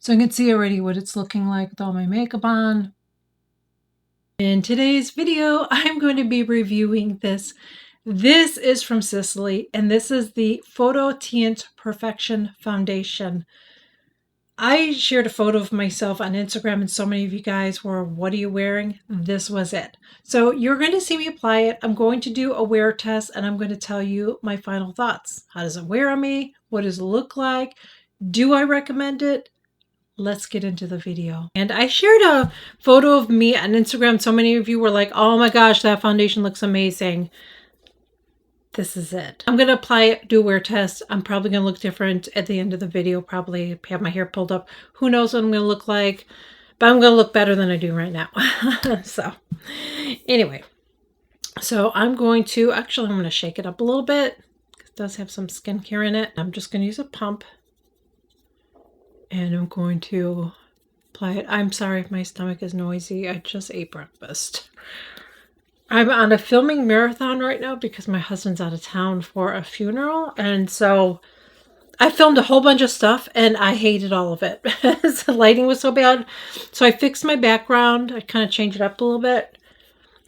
So you can see already what it's looking like with all my makeup on. In today's video, I'm going to be reviewing this. This is from Sisley, and this is the Photo Teint Perfection Foundation. I shared a photo of myself on Instagram, and so many of you guys were, what are you wearing? This was it. So you're going to see me apply it. I'm going to do a wear test, and I'm going to tell you my final thoughts. How does it wear on me? What does it look like? Do I recommend it? Let's get into the video. And I shared a photo of me on Instagram. So many of you were like, oh my gosh, that foundation looks amazing. This is it. I'm going to apply it, do a wear test. I'm probably going to look different at the end of the video, probably have my hair pulled up. Who knows what I'm going to look like, but I'm going to look better than I do right now. So anyway, so I'm going to shake it up a little bit. It does have some skincare in it. I'm just going to use a pump. And I'm going to apply it. I'm sorry if my stomach is noisy. I just ate breakfast. I'm on a filming marathon right now because my husband's out of town for a funeral. And so I filmed a whole bunch of stuff and I hated all of it. The lighting was so bad. So I fixed my background. I kind of changed it up a little bit.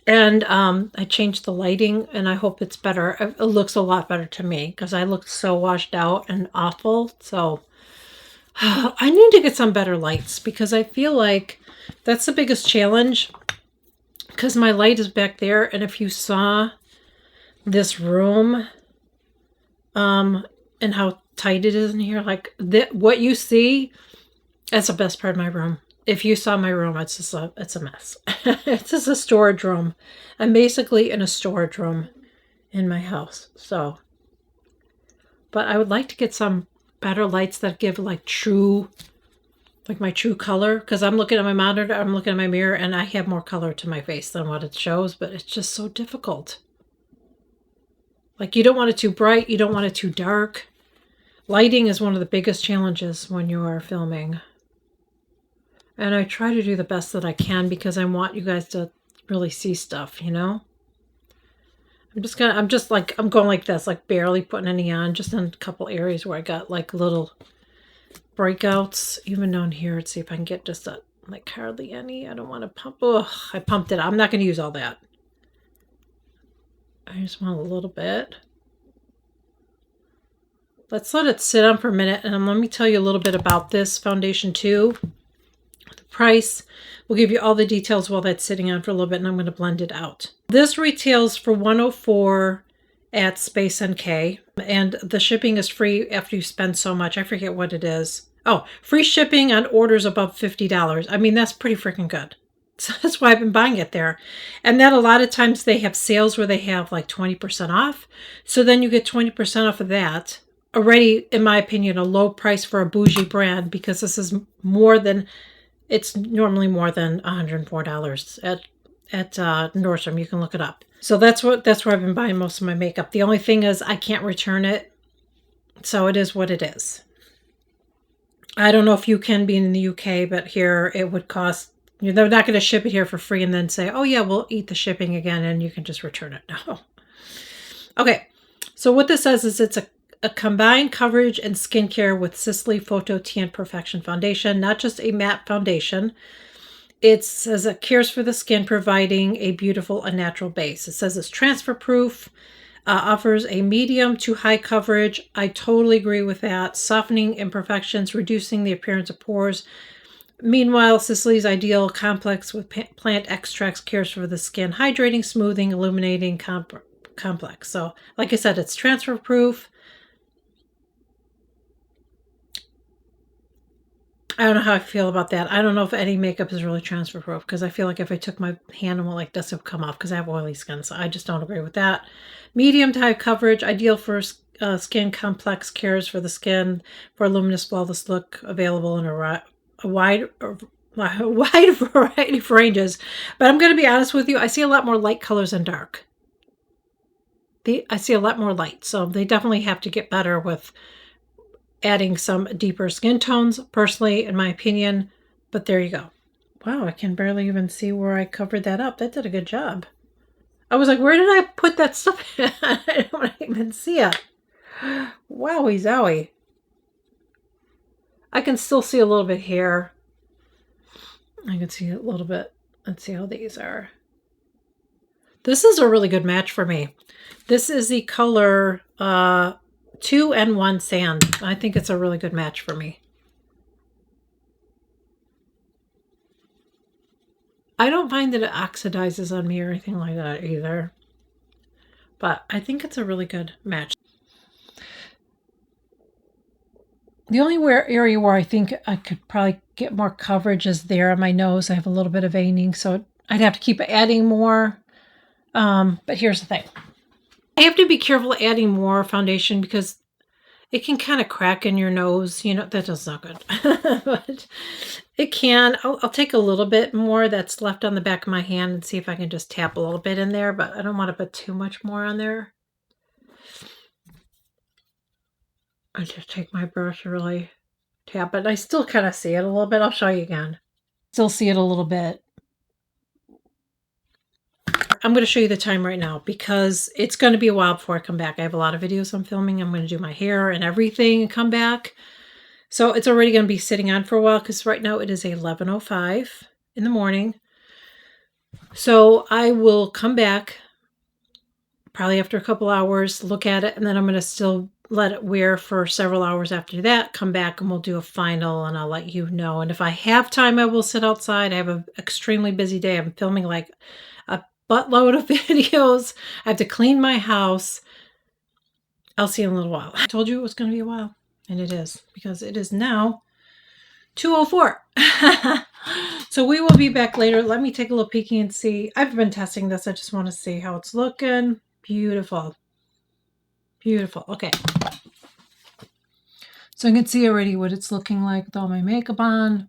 And I changed the lighting and I hope it's better. It looks a lot better to me because I looked so washed out and awful. So I need to get some better lights because I feel like that's the biggest challenge because my light is back there. And if you saw this room and how tight it is in here, like what you see, that's the best part of my room. If you saw my room, it's a mess. It's just a storage room. I'm basically in a storage room in my house. So, but I would like to get some better lights that give like my true color, because I'm looking at my monitor, I'm looking at my mirror, and I have more color to my face than what it shows, but it's just so difficult. Like, you don't want it too bright, you don't want it too dark. Lighting is one of the biggest challenges when you are filming. And I try to do the best that I can because I want you guys to really see stuff, you know? I'm going like this, like barely putting any on, just in a couple areas where I got like little breakouts. Even down here, let's see if I can get just like hardly any. I don't want to pump. Oh, I pumped it. I'm not going to use all that. I just want a little bit. Let's let it sit on for a minute, and let me tell you a little bit about this foundation too. The price. We'll give you all the details while that's sitting on for a little bit, and I'm going to blend it out. This retails for $104 at Space NK, and the shipping is free after you spend so much. I forget what it is. Oh, free shipping on orders above $50. I mean, that's pretty freaking good. So that's why I've been buying it there. And then a lot of times they have sales where they have like 20% off. So then you get 20% off of that. Already, in my opinion, a low price for a bougie brand, because this is it's normally more than $104 at Nordstrom. You can look it up. So that's where I've been buying most of my makeup. The only thing is I can't return it. So it is what it is. I don't know if you can be in the UK, but here it would cost, they're not going to ship it here for free and then say, oh yeah, we'll eat the shipping again and you can just return it. No. Okay. So what this says is it's a combined coverage and skincare with Sisley Photo Teint Perfection Foundation, not just a matte foundation. It says it cares for the skin, providing a beautiful and natural base. It says it's transfer proof, offers a medium to high coverage. I totally agree with that. Softening imperfections, reducing the appearance of pores. Meanwhile, Sisley's Ideal Complex with plant extracts cares for the skin, hydrating, smoothing, illuminating complex. So, like I said, it's transfer proof. I don't know how I feel about that. I don't know if any makeup is really transfer proof, because I feel like if I took my hand and went like this, it would come off, because I have oily skin. So I just don't agree with that. Medium to high coverage, ideal for skin complex cares for the skin for a luminous, flawless look, available in a wide variety of ranges. But I'm going to be honest with you, I see a lot more light colors than dark. I see a lot more light, so they definitely have to get better with adding some deeper skin tones, personally, in my opinion. But there you go. Wow, I can barely even see where I covered that up. That did a good job. I was like, where did I put that stuff? I don't even see it. Wowie zowie. I can still see a little bit here. I can see a little bit. Let's see how these are. This is a really good match for me. This is the color 2N1 Sand. I think it's a really good match for me. I don't find that it oxidizes on me or anything like that either. But I think it's a really good match. The only area where I think I could probably get more coverage is there on my nose. I have a little bit of veining, so I'd have to keep adding more. But here's the thing. I have to be careful adding more foundation because it can kind of crack in your nose. You know, that does not good. But it can. I'll take a little bit more that's left on the back of my hand and see if I can just tap a little bit in there, but I don't want to put too much more on there. I just take my brush and really tap it. I still kind of see it a little bit. I'll show you again. Still see it a little bit. I'm going to show you the time right now because it's going to be a while before I come back. I have a lot of videos I'm filming. I'm going to do my hair and everything and come back. So it's already going to be sitting on for a while because right now it is 11:05 in the morning. So I will come back probably after a couple hours, look at it, and then I'm going to still let it wear for several hours after that, come back and we'll do a final and I'll let you know. And if I have time, I will sit outside. I have an extremely busy day. I'm filming like a buttload of videos. I have to clean my house. I'll see you in a little while. I told you it was going to be a while, and it is because it is now 2:04. So we will be back later. Let me take a little peeking and see. I've been testing this. I just want to see how it's looking. Beautiful. Beautiful. Okay. So I can see already what it's looking like with all my makeup on.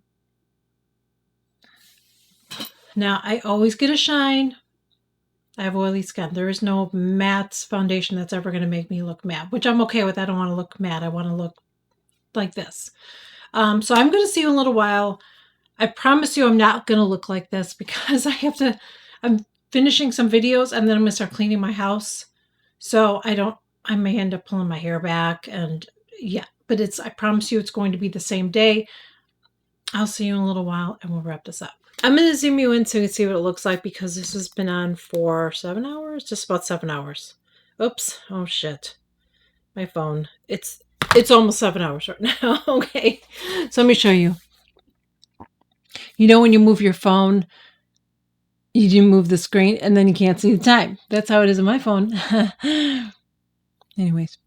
Now, I always get a shine. I have oily skin. There is no matte foundation that's ever going to make me look matte, which I'm okay with. I don't want to look matte. I want to look like this. So I'm going to see you in a little while. I promise you I'm not going to look like this because I'm finishing some videos and then I'm going to start cleaning my house. So I may end up pulling my hair back and yeah, but I promise you it's going to be the same day. I'll see you in a little while and we'll wrap this up. I'm going to zoom you in so you can see what it looks like because this has been on for 7 hours, just about 7 hours. Oops. Oh shit. My phone. It's almost 7 hours right now. Okay. So let me show you. You know when you move your phone, you do move the screen and then you can't see the time. That's how it is on my phone. Anyways.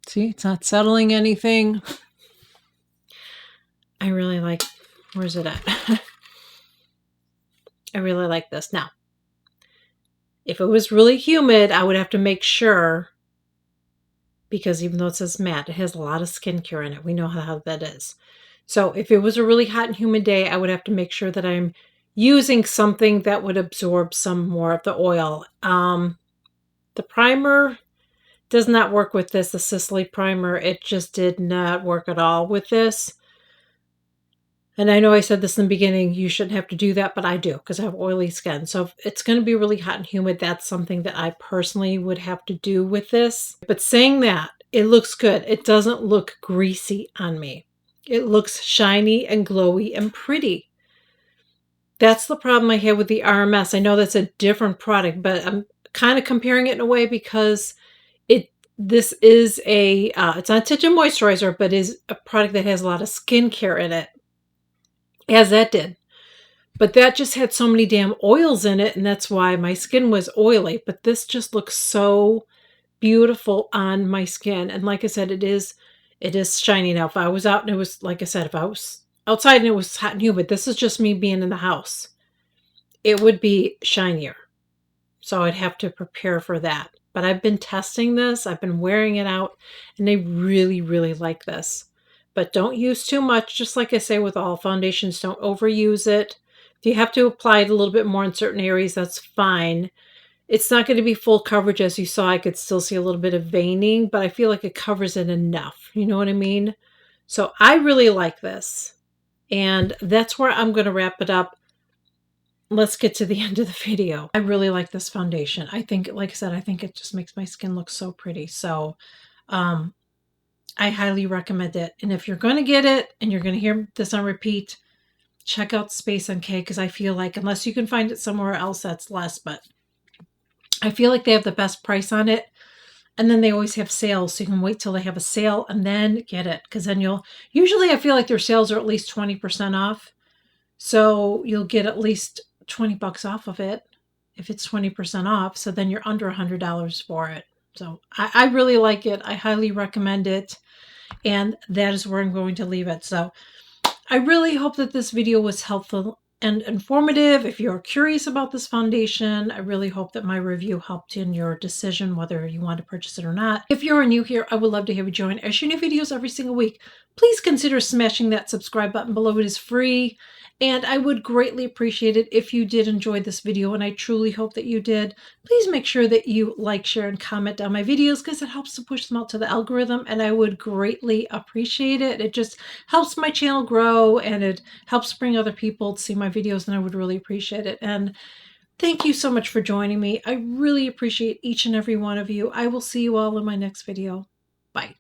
See, it's not settling anything. I really like, where's it at? I really like this. Now, if it was really humid, I would have to make sure, because even though it says matte, it has a lot of skincare in it. We know how that is. So if it was a really hot and humid day, I would have to make sure that I'm using something that would absorb some more of the oil. The primer does not work with this, the Sisley primer. It just did not work at all with this. And I know I said this in the beginning, you shouldn't have to do that, but I do because I have oily skin. So if it's going to be really hot and humid, that's something that I personally would have to do with this. But saying that, it looks good. It doesn't look greasy on me. It looks shiny and glowy and pretty. That's the problem I have with the RMS. I know that's a different product, but I'm kind of comparing it in a way because this is it's not a tinted moisturizer, but is a product that has a lot of skincare in it, as that did. But that just had so many damn oils in it, and that's why my skin was oily. But this just looks so beautiful on my skin. And like I said, it is shiny now. If I was out and it was, like I said, if I was outside and it was hot and humid, this is just me being in the house, it would be shinier. So I'd have to prepare for that. But I've been testing this. I've been wearing it out, and I really, really like this. But don't use too much. Just like I say with all foundations, don't overuse it. If you have to apply it a little bit more in certain areas, that's fine. It's not going to be full coverage. As you saw, I could still see a little bit of veining, but I feel like it covers it enough. You know what I mean? So I really like this. And that's where I'm going to wrap it up. Let's get to the end of the video. I really like this foundation. I think, like I said, I think it just makes my skin look so pretty. So I highly recommend it. And if you're going to get it and you're going to hear this on repeat, check out Space NK, because I feel like unless you can find it somewhere else, that's less. But I feel like they have the best price on it. And then they always have sales, so you can wait till they have a sale and then get it. Because then usually I feel like their sales are at least 20% off. So you'll get at least 20 bucks off of it if it's 20% off. So then you're under $100 for it. So I really like it. I highly recommend it. And that is where I'm going to leave it. So I really hope that this video was helpful and informative. If you're curious about this foundation, I really hope that my review helped in your decision whether you want to purchase it or not. If you're new here, I would love to have you join. I share new videos every single week. Please consider smashing that subscribe button below. It is free. And I would greatly appreciate it if you did enjoy this video, and I truly hope that you did. Please make sure that you like, share, and comment on my videos, because it helps to push them out to the algorithm, and I would greatly appreciate it. It just helps my channel grow, and it helps bring other people to see my videos, and I would really appreciate it. And thank you so much for joining me. I really appreciate each and every one of you. I will see you all in my next video. Bye.